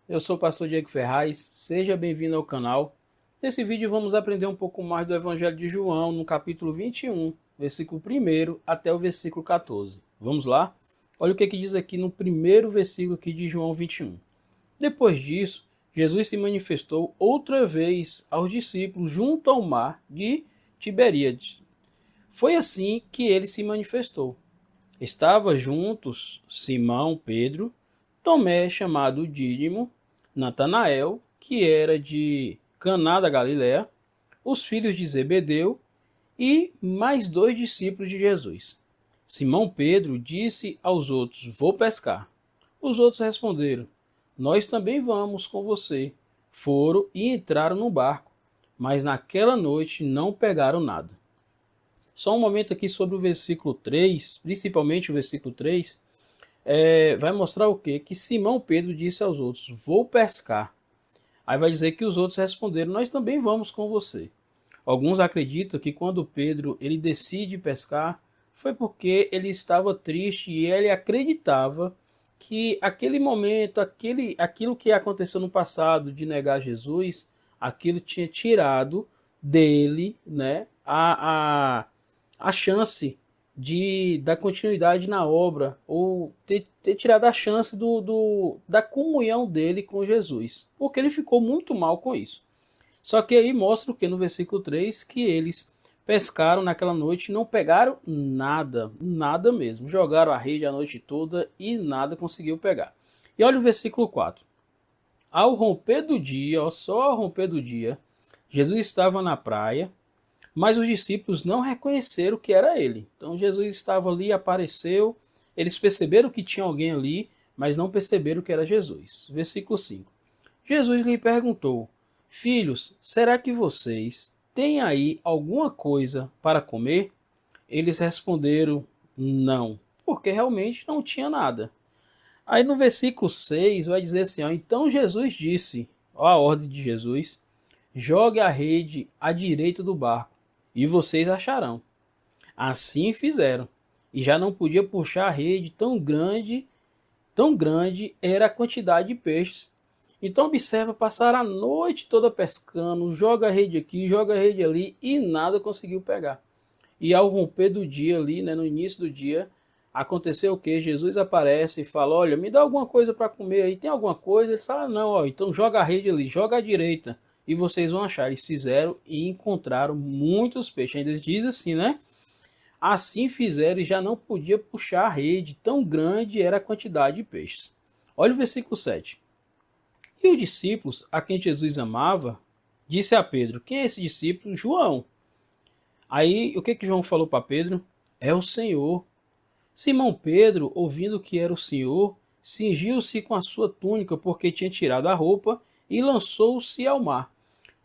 Eu sou o pastor Diego Ferraz, seja bem-vindo ao canal. Nesse vídeo vamos aprender um pouco mais do Evangelho de João, no capítulo 21, versículo 1 até o versículo 14. Vamos lá? Olha o que diz aqui no primeiro versículo aqui de João 21. Depois disso, Jesus se manifestou outra vez aos discípulos junto ao mar de Tiberíades. Foi assim que ele se manifestou. Estava juntos Simão, Pedro, Tomé, chamado Dídimo, Natanael, que era de Caná da Galiléia, os filhos de Zebedeu e mais dois discípulos de Jesus. Simão Pedro disse aos outros: Vou pescar. Os outros responderam: Nós também vamos com você. Foram e entraram no barco, mas naquela noite não pegaram nada. Só um momento aqui sobre o versículo 3, principalmente o versículo 3, vai mostrar o quê? Que Simão Pedro disse aos outros: Vou pescar. Aí vai dizer que os outros responderam: Nós também vamos com você. Alguns acreditam que quando Pedro ele decide pescar, foi porque ele estava triste e ele acreditava que aquele momento, aquilo que aconteceu no passado de negar Jesus, aquilo tinha tirado dele, né, a chance de dar continuidade na obra, ou ter tirado a chance da comunhão dele com Jesus, porque ele ficou muito mal com isso. Só que aí mostra o que no versículo 3, que eles pescaram naquela noite e não pegaram nada, nada mesmo. Jogaram a rede a noite toda e nada conseguiu pegar. E olha o versículo 4. Ao romper do dia, só ao romper do dia, Jesus estava na praia, mas os discípulos não reconheceram que era ele. Então Jesus estava ali, apareceu, eles perceberam que tinha alguém ali, mas não perceberam que era Jesus. Versículo 5. Jesus lhe perguntou: Filhos, será que vocês têm aí alguma coisa para comer? Eles responderam: Não, porque realmente não tinha nada. Aí no versículo 6 vai dizer assim: Então Jesus disse, a ordem de Jesus: Jogue a rede à direita do barco e vocês acharão. Assim fizeram, e já não podia puxar a rede tão grande era a quantidade de peixes. Então observa, passar a noite toda pescando, joga a rede aqui, joga a rede ali e nada conseguiu pegar. E ao romper do dia ali, né, no início do dia, aconteceu o que? Jesus aparece e fala: Olha, me dá alguma coisa para comer aí, tem alguma coisa? Ele fala: Não, ó, então joga a rede ali, joga à direita e vocês vão achar. Eles fizeram e encontraram muitos peixes. Ainda diz assim, né? Assim fizeram e já não podia puxar a rede, tão grande era a quantidade de peixes. Olha o versículo 7. E os discípulos, a quem Jesus amava, disse a Pedro: Quem é esse discípulo? João. Aí o que João falou para Pedro? É o Senhor. Simão Pedro, ouvindo que era o Senhor, cingiu-se com a sua túnica, porque tinha tirado a roupa, e lançou-se ao mar.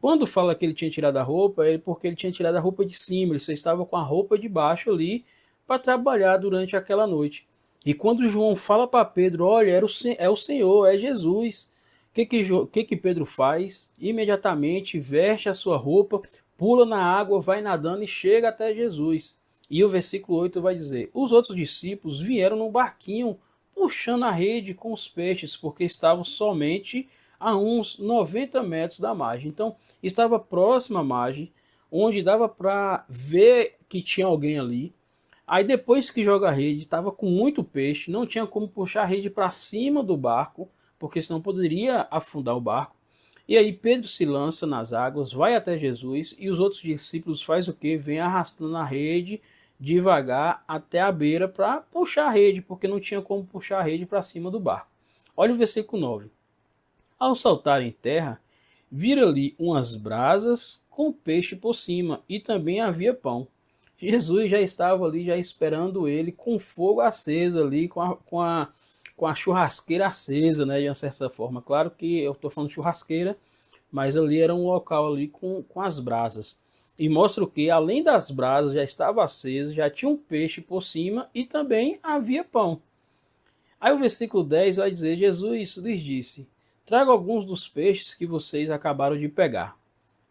Quando fala que ele tinha tirado a roupa, é porque ele tinha tirado a roupa de cima, ele só estava com a roupa de baixo ali para trabalhar durante aquela noite. E quando João fala para Pedro: Olha, é o Senhor, é Jesus. O que Pedro faz? Imediatamente veste a sua roupa, pula na água, vai nadando e chega até Jesus. E o versículo 8 vai dizer: Os outros discípulos vieram num barquinho puxando a rede com os peixes, porque estavam somente a uns 90 metros da margem. Então, estava próximo à margem, onde dava para ver que tinha alguém ali. Aí depois que joga a rede, estava com muito peixe, não tinha como puxar a rede para cima do barco, porque senão poderia afundar o barco. E aí Pedro se lança nas águas, vai até Jesus, e os outros discípulos faz o que? Vem arrastando a rede devagar até a beira para puxar a rede, porque não tinha como puxar a rede para cima do barco. Olha o versículo 9. Ao saltar em terra, viram ali umas brasas com peixe por cima, e também havia pão. Jesus já estava ali, já esperando ele, com fogo aceso ali, com a churrasqueira acesa, né, de uma certa forma. Claro que eu estou falando churrasqueira, mas ali era um local ali com as brasas. E mostra o que, além das brasas, já estava aceso, já tinha um peixe por cima e também havia pão. Aí o versículo 10 vai dizer: Jesus lhes disse: Traga alguns dos peixes que vocês acabaram de pegar.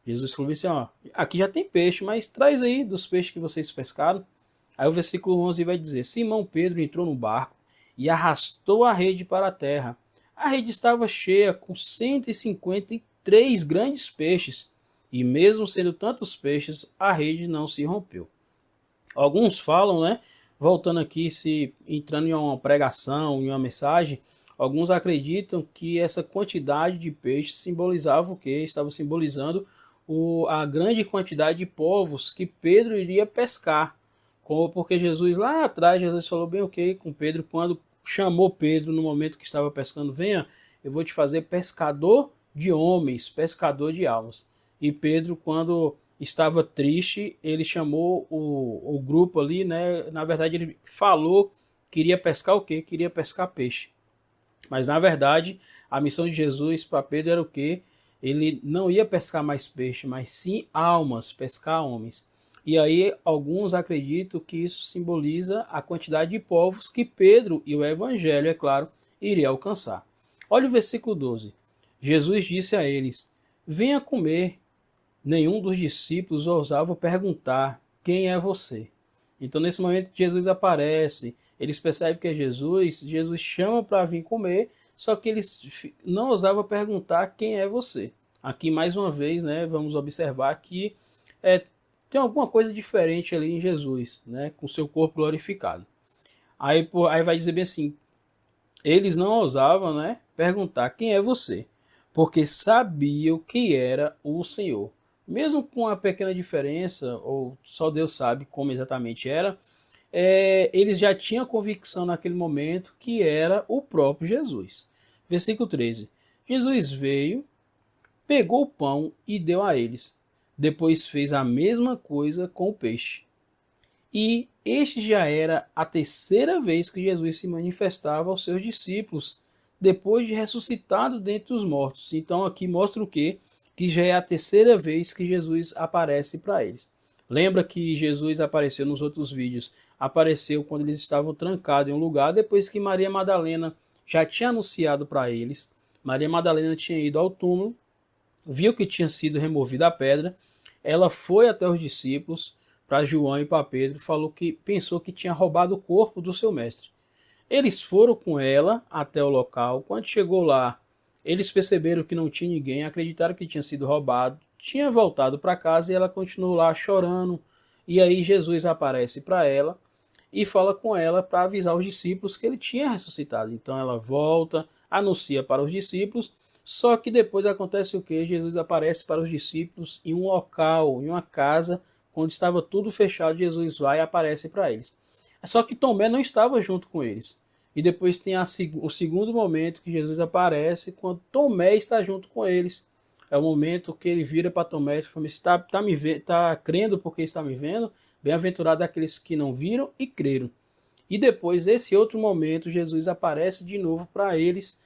Jesus falou assim: aqui já tem peixe, mas traz aí dos peixes que vocês pescaram. Aí o versículo 11 vai dizer: Simão Pedro entrou no barco e arrastou a rede para a terra, A rede estava cheia com 153 grandes peixes, e mesmo sendo tantos peixes, a rede não se rompeu. Alguns falam, né? Voltando aqui, se entrando em uma pregação, em uma mensagem, alguns acreditam que essa quantidade de peixes simbolizava o quê? Estava simbolizando a grande quantidade de povos que Pedro iria pescar. Porque Jesus lá atrás, Jesus falou bem o que com Pedro, quando chamou Pedro no momento que estava pescando: venha, eu vou te fazer pescador de homens, pescador de almas. E Pedro, quando estava triste, ele chamou o grupo ali, né? Na verdade, ele falou que queria pescar o quê? Queria pescar peixe. Mas na verdade, a missão de Jesus para Pedro era o quê? Ele não ia pescar mais peixe, mas sim almas, pescar homens. E aí alguns acreditam que isso simboliza a quantidade de povos que Pedro e o Evangelho, é claro, iria alcançar. Olha o versículo 12. Jesus disse a eles: venha comer. Nenhum dos discípulos ousava perguntar: quem é você? Então, nesse momento que Jesus aparece, eles percebem que é Jesus, Jesus chama para vir comer, só que eles não ousavam perguntar: quem é você? Aqui, mais uma vez, né, vamos observar que tem alguma coisa diferente ali em Jesus, né, com seu corpo glorificado. Aí vai dizer bem assim: eles não ousavam, né, perguntar: quem é você? Porque sabiam que era o Senhor. Mesmo com a pequena diferença, ou só Deus sabe como exatamente era, eles já tinham convicção naquele momento que era o próprio Jesus. Versículo 13. Jesus veio, pegou o pão e deu a eles. Depois fez a mesma coisa com o peixe. E este já era a terceira vez que Jesus se manifestava aos seus discípulos, depois de ressuscitado dentre os mortos. Então aqui mostra o quê? Que já é a terceira vez que Jesus aparece para eles. Lembra que Jesus apareceu nos outros vídeos, apareceu quando eles estavam trancados em um lugar, depois que Maria Madalena já tinha anunciado para eles. Maria Madalena tinha ido ao túmulo, viu que tinha sido removida a pedra, ela foi até os discípulos, para João e para Pedro, pensou que tinha roubado o corpo do seu mestre. Eles foram com ela até o local. Quando chegou lá, eles perceberam que não tinha ninguém, acreditaram que tinha sido roubado, tinha voltado para casa e ela continuou lá chorando. E aí Jesus aparece para ela e fala com ela para avisar os discípulos que ele tinha ressuscitado. Então ela volta, anuncia para os discípulos, só que depois acontece o que? Jesus aparece para os discípulos em um local, em uma casa, quando estava tudo fechado. Jesus vai e aparece para eles. Só que Tomé não estava junto com eles. E depois tem o segundo momento que Jesus aparece, quando Tomé está junto com eles. É o momento que ele vira para Tomé e fala: está crendo porque está me vendo? Bem-aventurado aqueles que não viram e creram. E depois, esse outro momento, Jesus aparece de novo para eles,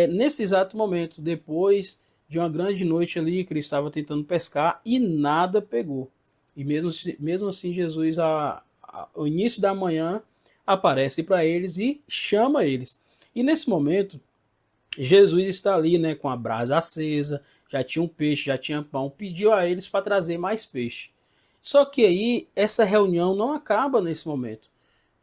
nesse exato momento, depois de uma grande noite ali, que ele estava tentando pescar e nada pegou. E mesmo assim, Jesus, ao início da manhã, aparece para eles e chama eles. E nesse momento, Jesus está ali, né, com a brasa acesa, já tinha um peixe, já tinha pão, pediu a eles para trazer mais peixe. Só que aí, essa reunião não acaba nesse momento.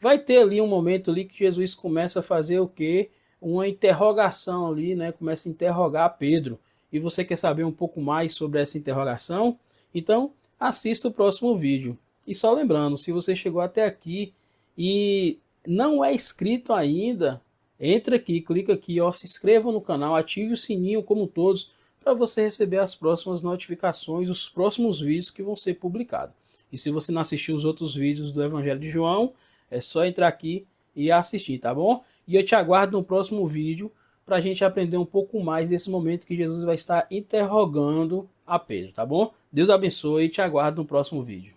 Vai ter ali um momento ali que Jesus começa a fazer o quê? Uma interrogação ali, né? Começa a interrogar Pedro. E você quer saber um pouco mais sobre essa interrogação? Então, assista o próximo vídeo. E só lembrando, se você chegou até aqui e não é inscrito ainda, entra aqui, clica aqui, ó, se inscreva no canal, ative o sininho como todos, para você receber as próximas notificações, os próximos vídeos que vão ser publicados. E se você não assistiu os outros vídeos do Evangelho de João, é só entrar aqui e assistir, tá bom? E eu te aguardo no próximo vídeo para a gente aprender um pouco mais desse momento que Jesus vai estar interrogando a Pedro, tá bom? Deus abençoe e te aguardo no próximo vídeo.